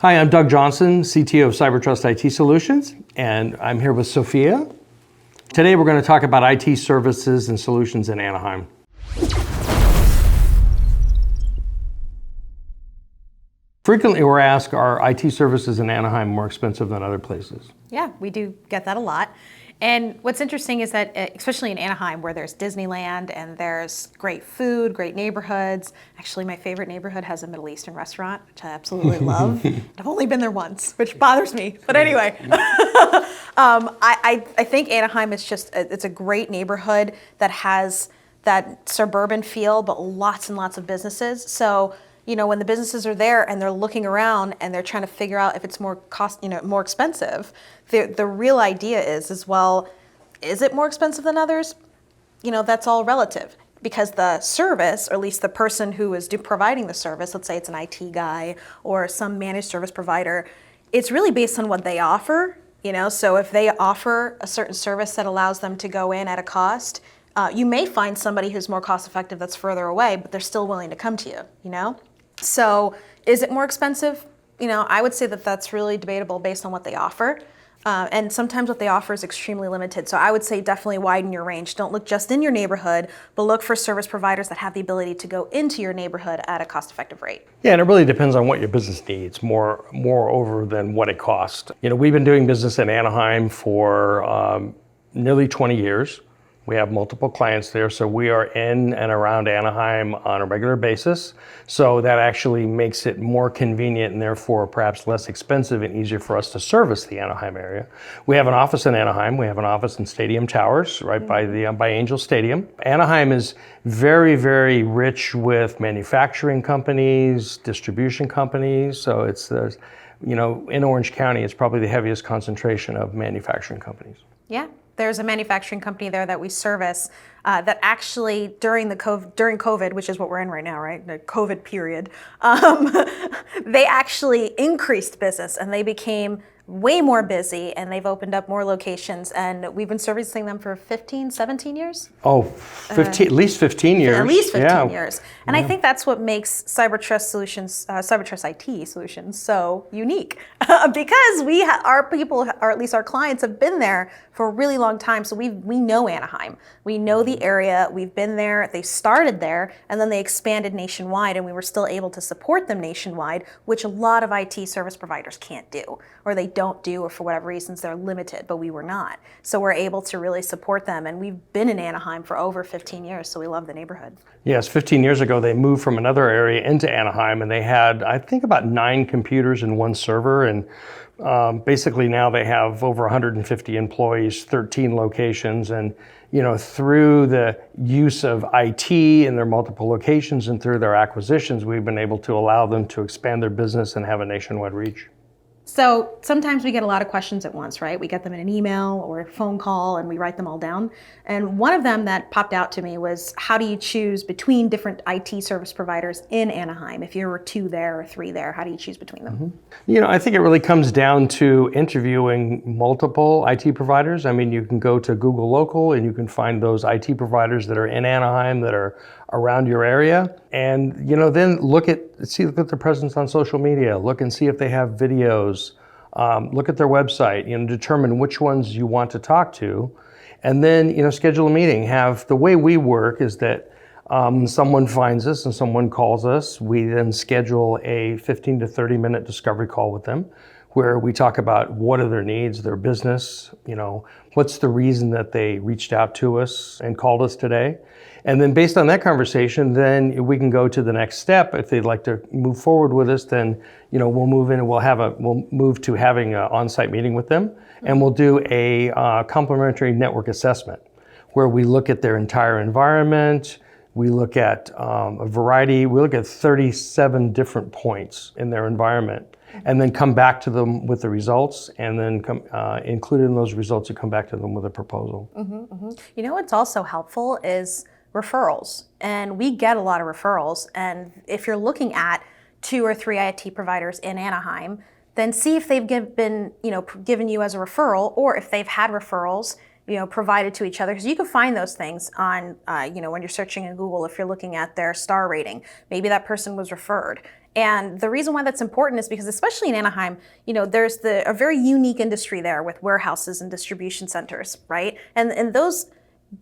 Hi, I'm Doug Johnson, CTO of CyberTrust IT Solutions, and I'm here with Sophia. Today we're going to talk about IT services and solutions in Anaheim. Frequently we're asked, are IT services in Anaheim more expensive than other places? Yeah, we do get that a lot. And what's interesting is that, especially in Anaheim, where there's Disneyland and there's great food, great neighborhoods. Actually, my favorite neighborhood has a Middle Eastern restaurant, which I absolutely love. I've only been there once, which bothers me. But anyway, I think Anaheim is it's a great neighborhood that has that suburban feel, but lots and lots of businesses. So, when the businesses are there and they're looking around and they're trying to figure out if it's more more expensive, the real idea is well, is it more expensive than others? That's all relative, because the service, or at least the person who is providing the service, let's say it's an IT guy or some managed service provider, it's really based on what they offer. So if they offer a certain service that allows them to go in at a cost, you may find somebody who's more cost effective that's further away, but they're still willing to come to you. So is it more expensive? I would say that that's really debatable based on what they offer. And sometimes what they offer is extremely limited. So I would say definitely widen your range. Don't look just in your neighborhood, but look for service providers that have the ability to go into your neighborhood at a cost-effective rate. Yeah, and it really depends on what your business needs, more over than what it costs. We've been doing business in Anaheim for nearly 20 years. We have multiple clients there, so we are in and around Anaheim on a regular basis. So that actually makes it more convenient and therefore perhaps less expensive and easier for us to service the Anaheim area. We have an office in Anaheim. We have an office in Stadium Towers, right by Angel Stadium. Anaheim is very, very rich with manufacturing companies, distribution companies. So in Orange County, it's probably the heaviest concentration of manufacturing companies. Yeah. There's a manufacturing company there that we service that actually during COVID, which is what we're in right now, right? The COVID period, they actually increased business and they became way more busy, and they've opened up more locations, and we've been servicing them for 15, 17 years. Oh, 15, at least 15 years. At least 15 years. And I think that's what makes CyberTrust IT Solutions so unique, because our people, or at least our clients, have been there for a really long time. So we know Anaheim. We know the area. We've been there. They started there, and then they expanded nationwide, and we were still able to support them nationwide, which a lot of IT service providers can't do, or they don't do, or for whatever reasons they're limited, but we were not. So we're able to really support them, and we've been in Anaheim for over 15 years, so we love the neighborhood. Yes, 15 years ago they moved from another area into Anaheim, and they had, I think, about 9 computers and 1 server, and basically now they have over 150 employees, 13 locations, and through the use of IT in their multiple locations and through their acquisitions, we've been able to allow them to expand their business and have a nationwide reach. So sometimes we get a lot of questions at once, right? We get them in an email or a phone call and we write them all down. And one of them that popped out to me was, how do you choose between different IT service providers in Anaheim? If you were 2 there or 3 there, how do you choose between them? I think it really comes down to interviewing multiple IT providers. I mean, you can go to Google Local and you can find those IT providers that are in Anaheim that are around your area. And, then look at their presence on social media, look and see if they have videos, look at their website, determine which ones you want to talk to, and then, schedule a meeting. The way we work is that someone finds us and someone calls us, we then schedule a 15 to 30 minute discovery call with them, where we talk about what are their needs, their business, what's the reason that they reached out to us and called us today. And then based on that conversation, then we can go to the next step. If they'd like to move forward with us, then we'll move in and we'll move to having an on-site meeting with them, and we'll do a complementary network assessment, where we look at their entire environment. We look at a variety. We look at 37 different points in their environment, and then come back to them with the results, and then included in those results, you come back to them with a proposal. What's also helpful is referrals, and we get a lot of referrals. And if you're looking at 2 or 3 IT providers in Anaheim, then see if they've given you as a referral, or if they've had referrals provided to each other, because you can find those things on, when you're searching in Google. If you're looking at their star rating, maybe that person was referred, And the reason why that's important is because, especially in Anaheim, there's a very unique industry there with warehouses and distribution centers, right? And those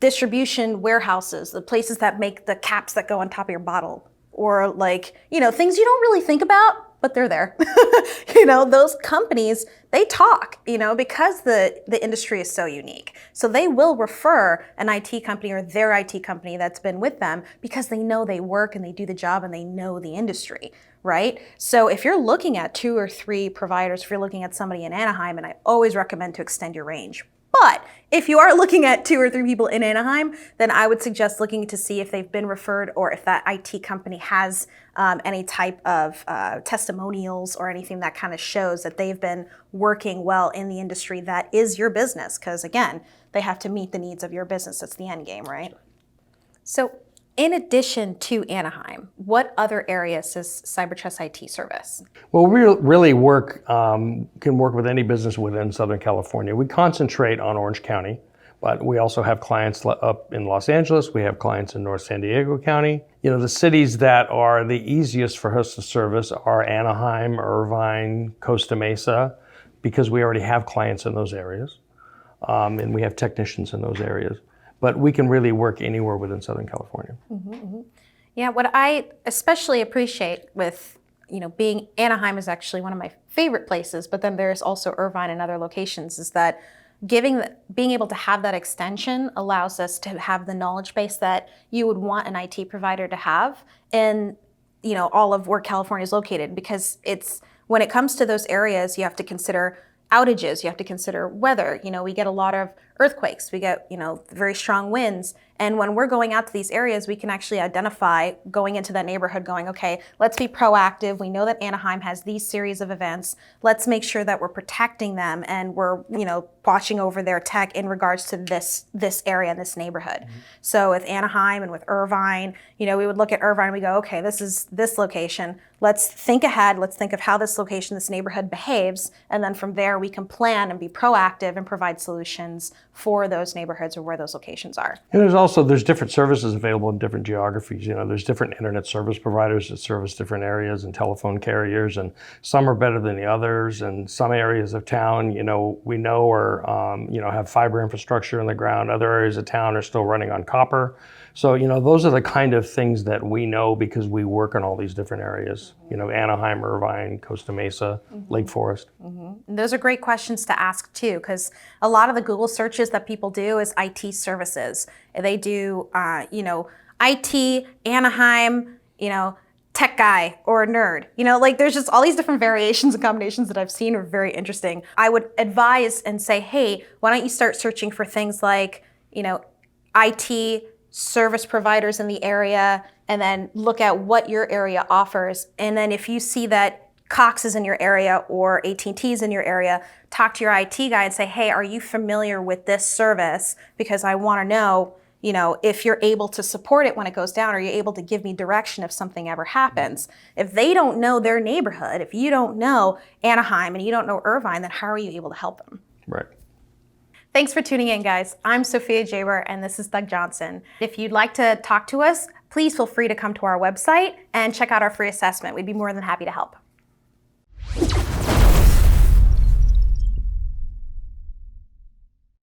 distribution warehouses, the places that make the caps that go on top of your bottle, or things you don't really think about, but they're there. Those companies, they talk, because the industry is so unique. So they will refer an IT company or their IT company that's been with them because they know they work and they do the job and they know the industry, right? So if you're looking at 2 or 3 providers, if you're looking at somebody in Anaheim, and I always recommend to extend your range. But if you are looking at 2 or 3 people in Anaheim, then I would suggest looking to see if they've been referred or if that IT company has any type of testimonials or anything that kind of shows that they've been working well in the industry that is your business. Because again, they have to meet the needs of your business. That's the end game, right? So in addition to Anaheim, what other areas does CyberTrust IT service? Well, we really can work with any business within Southern California. We concentrate on Orange County, but we also have clients up in Los Angeles. We have clients in North San Diego County. The cities that are the easiest for us to service are Anaheim, Irvine, Costa Mesa, because we already have clients in those areas, and we have technicians in those areas. But we can really work anywhere within Southern California. Mm-hmm, mm-hmm. Yeah, what I especially appreciate with, being Anaheim is actually one of my favorite places, but then there's also Irvine and other locations, is that being able to have that extension allows us to have the knowledge base that you would want an IT provider to have in, all of where California is located, because when it comes to those areas, you have to consider outages, you have to consider weather. We get a lot of earthquakes, we get, very strong winds. And when we're going out to these areas, we can actually identify going into that neighborhood going, okay, let's be proactive. We know that Anaheim has these series of events. Let's make sure that we're protecting them and we're, watching over their tech in regards to this area, this neighborhood. Mm-hmm. So with Anaheim and with Irvine, we would look at Irvine and we go, okay, this is this location. Let's think ahead. Let's think of how this location, this neighborhood behaves. And then from there, we can plan and be proactive and provide solutions for those neighborhoods or where those locations are. And there's different services available in different geographies. There's different internet service providers that service different areas and telephone carriers, and some are better than the others. And some areas of town, we know are, have fiber infrastructure in the ground. Other areas of town are still running on copper. So, those are the kind of things that we know because we work in all these different areas. Anaheim, Irvine, Costa Mesa, mm-hmm. Lake Forest. Mm-hmm. And those are great questions to ask too, because a lot of the Google searches that people do is IT services. They do, IT, Anaheim, tech guy or nerd. There's just all these different variations and combinations that I've seen are very interesting. I would advise and say, hey, why don't you start searching for things like, IT service providers in the area, and then look at what your area offers. And then if you see that Cox is in your area or AT&T is in your area, talk to your IT guy and say, hey, are you familiar with this service? Because I want to know, if you're able to support it when it goes down, are you able to give me direction if something ever happens? If they don't know their neighborhood, if you don't know Anaheim and you don't know Irvine, then how are you able to help them? Right. Thanks for tuning in, guys. I'm Sophia Jaber, and this is Doug Johnson. If you'd like to talk to us, please feel free to come to our website and check out our free assessment. We'd be more than happy to help.